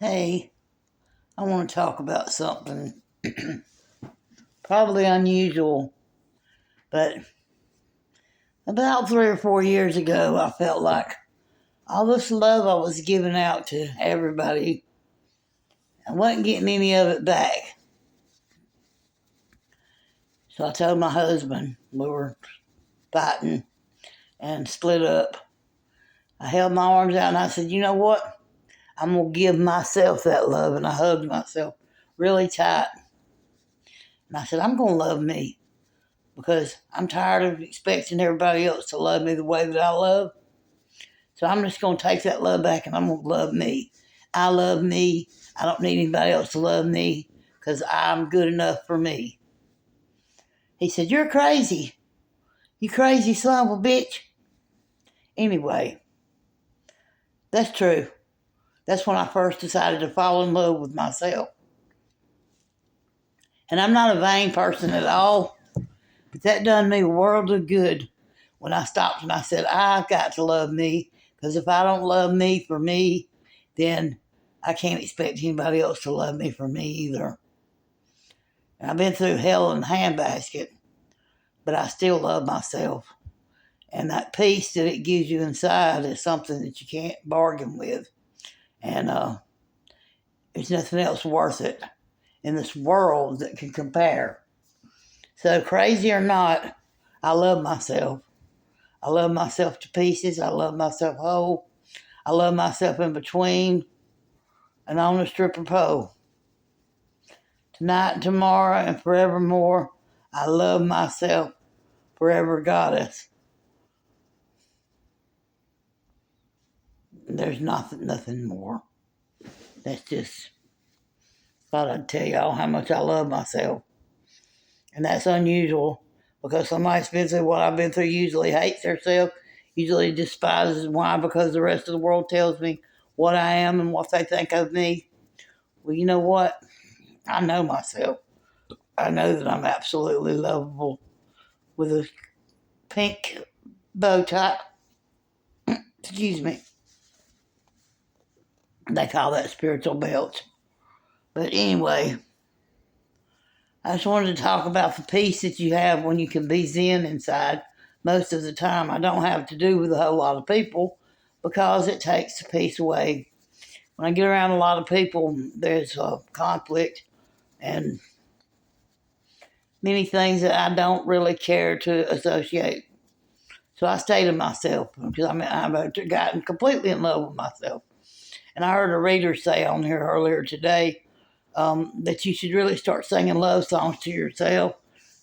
Hey, I want to talk about something probably unusual, but about 3 or 4 years ago, I felt like all this love I was giving out to everybody, I wasn't getting any of it back. So I told my husband, we were fighting and split up. I held my arms out and I said, you know what? I'm going to give myself that love. And I hugged myself really tight. And I said, I'm going to love me, because I'm tired of expecting everybody else to love me the way that I love. So I'm just going to take that love back and I'm going to love me. I love me. I don't need anybody else to love me because I'm good enough for me. He said, you're crazy. You crazy son of a bitch. Anyway, that's true. That's when I first decided to fall in love with myself. And I'm not a vain person at all, but that done me a world of good when I stopped and I said, I've got to love me, because if I don't love me for me, then I can't expect anybody else to love me for me either. And I've been through hell in a handbasket, but I still love myself. And that peace that it gives you inside is something that you can't bargain with. And there's nothing else worth it in this world that can compare. So, crazy or not, I love myself. I love myself to pieces. I love myself whole. I love myself in between and on the stripper pole. Tonight and tomorrow and forevermore, I love myself, forever goddess. There's nothing more. That's just thought I'd tell y'all how much I love myself. And that's unusual, because somebody that's been through what I've been through usually hates themselves, usually despises. Why? Because the rest of the world tells me what I am and what they think of me. Well, you know what? I know myself. I know that I'm absolutely lovable with a pink bow tie. Excuse me. They call that spiritual belt. But anyway, I just wanted to talk about the peace that you have when you can be zen inside. Most of the time, I don't have to do with a whole lot of people because it takes the peace away. When I get around a lot of people, there's conflict and many things that I don't really care to associate. So I stay to myself because I've gotten completely in love with myself. And I heard a reader say on here earlier today that you should really start singing love songs to yourself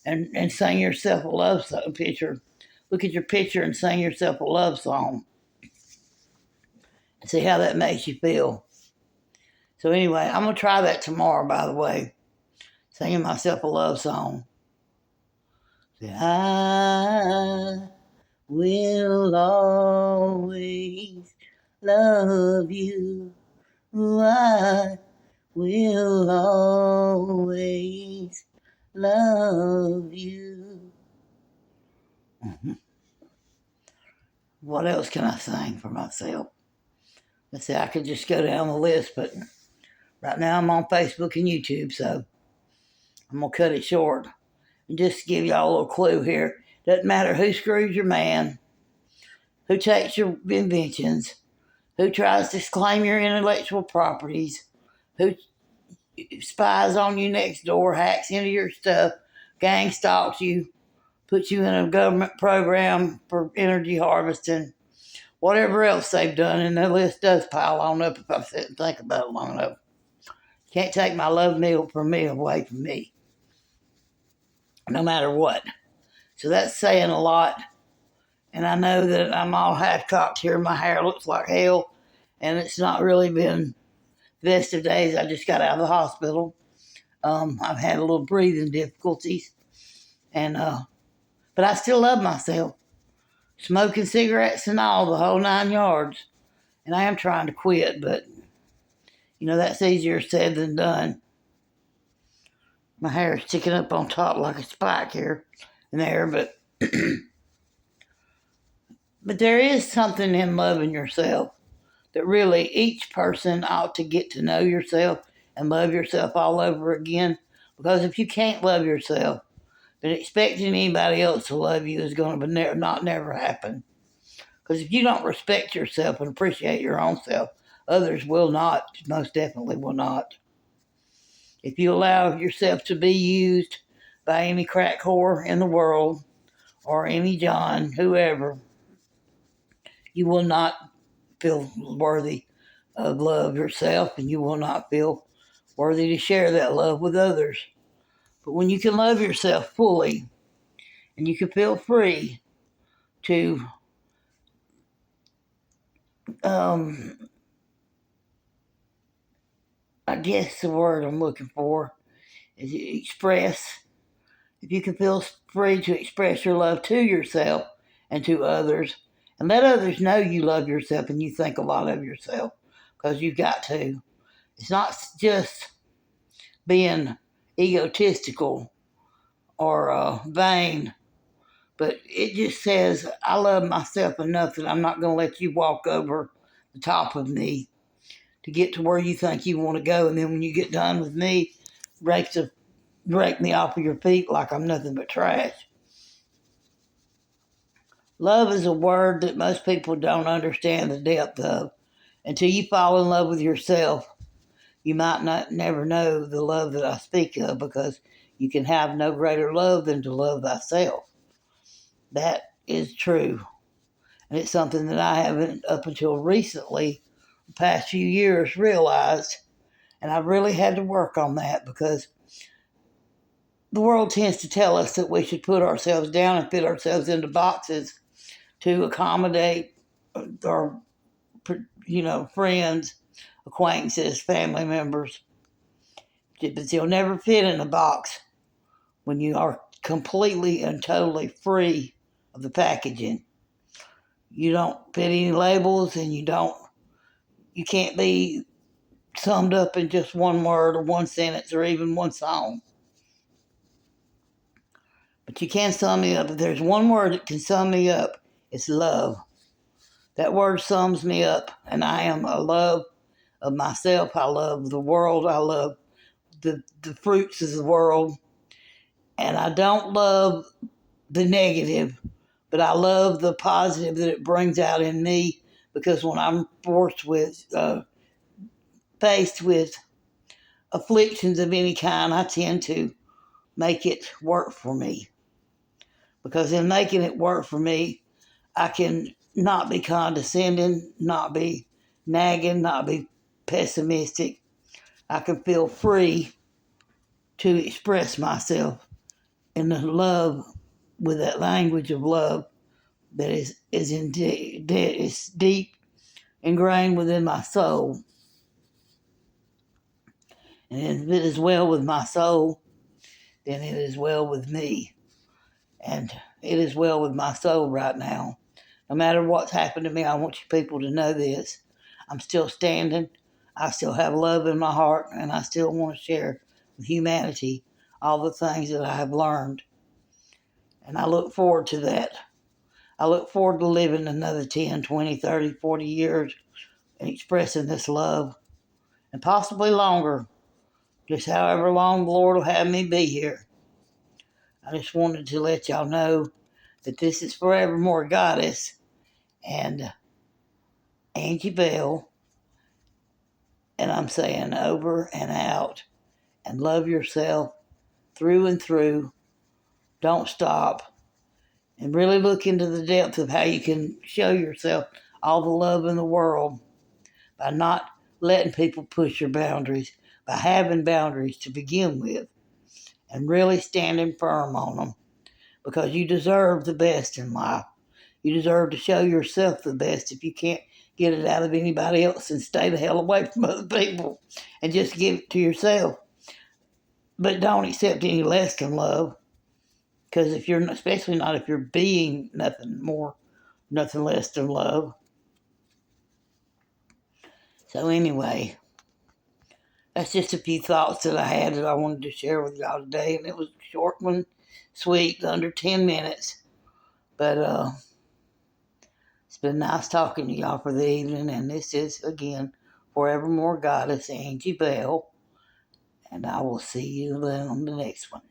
and sing yourself a love song picture. Look at your picture and sing yourself a love song and see how that makes you feel. So anyway, I'm going to try that tomorrow, by the way, singing myself a love song. Say, I will always love you. I will always love you. What else can I sing for myself? Let's see, I could just go down the list, but right now I'm on Facebook and YouTube, so I'm going to cut it short. And just to give y'all a little clue here, doesn't matter who screws your man, who takes your inventions, who tries to claim your intellectual properties, who spies on you next door, hacks into your stuff, gang stalks you, puts you in a government program for energy harvesting, whatever else they've done, and the list does pile on up if I sit and think about it long enough. Can't take my love meal from me away from me, no matter what. So that's saying a lot. And I know that I'm all half-cocked here. My hair looks like hell, and it's not really been the best of days. I just got out of the hospital. I've had a little breathing difficulties, and but I still love myself. Smoking cigarettes and all, the whole 9 yards. And I am trying to quit, but that's easier said than done. My hair is sticking up on top like a spike here and there, but but there is something in loving yourself that really each person ought to get to know yourself and love yourself all over again. Because if you can't love yourself, then expecting anybody else to love you is going to never happen. Because if you don't respect yourself and appreciate your own self, others will not, most definitely will not. If you allow yourself to be used by any crack whore in the world or any John, whoever, you will not feel worthy of love yourself, and you will not feel worthy to share that love with others. But when you can love yourself fully and you can feel free to I guess the word I'm looking for is express. If you can feel free to express your love to yourself and to others, and let others know you love yourself and you think a lot of yourself, because you've got to. It's not just being egotistical or vain, but it just says, I love myself enough that I'm not going to let you walk over the top of me to get to where you think you want to go. And then when you get done with me, rake me off of your feet like I'm nothing but trash. Love is a word that most people don't understand the depth of. Until you fall in love with yourself, you might not never know the love that I speak of, because you can have no greater love than to love thyself. That is true. And it's something that I haven't, up until recently, the past few years, realized. And I really had to work on that, because the world tends to tell us that we should put ourselves down and fit ourselves into boxes to accommodate our, friends, acquaintances, family members. But you'll never fit in a box when you are completely and totally free of the packaging. You don't fit any labels, and you can't be summed up in just one word or one sentence or even one song. But you can sum me up. If there's one word that can sum me up, it's love. That word sums me up, and I am a love of myself. I love the world. I love the fruits of the world. And I don't love the negative, but I love the positive that it brings out in me, because when I'm faced with afflictions of any kind, I tend to make it work for me. Because in making it work for me, I can not be condescending, not be nagging, not be pessimistic. I can feel free to express myself in the love, with that language of love that is deep ingrained within my soul. And if it is well with my soul, then it is well with me. And it is well with my soul right now. No matter what's happened to me, I want you people to know this. I'm still standing. I still have love in my heart, and I still want to share with humanity all the things that I have learned. And I look forward to that. I look forward to living another 10, 20, 30, 40 years and expressing this love, and possibly longer, just however long the Lord will have me be here. I just wanted to let y'all know that this is Forevermore Goddess and Angie Bell, and I'm saying over and out, and love yourself through and through. Don't stop, and really look into the depth of how you can show yourself all the love in the world by not letting people push your boundaries, by having boundaries to begin with, and really standing firm on them, because you deserve the best in life. You deserve to show yourself the best. If you can't get it out of anybody else, and stay the hell away from other people and just give it to yourself. But don't accept any less than love, because especially not if you're being nothing less than love. So anyway, that's just a few thoughts that I had that I wanted to share with y'all today, and it was a short one, sweet, under 10 minutes. But It's been nice talking to y'all for the evening, and this is, again, Forevermore Goddess Angie Bell, and I will see you then on the next one.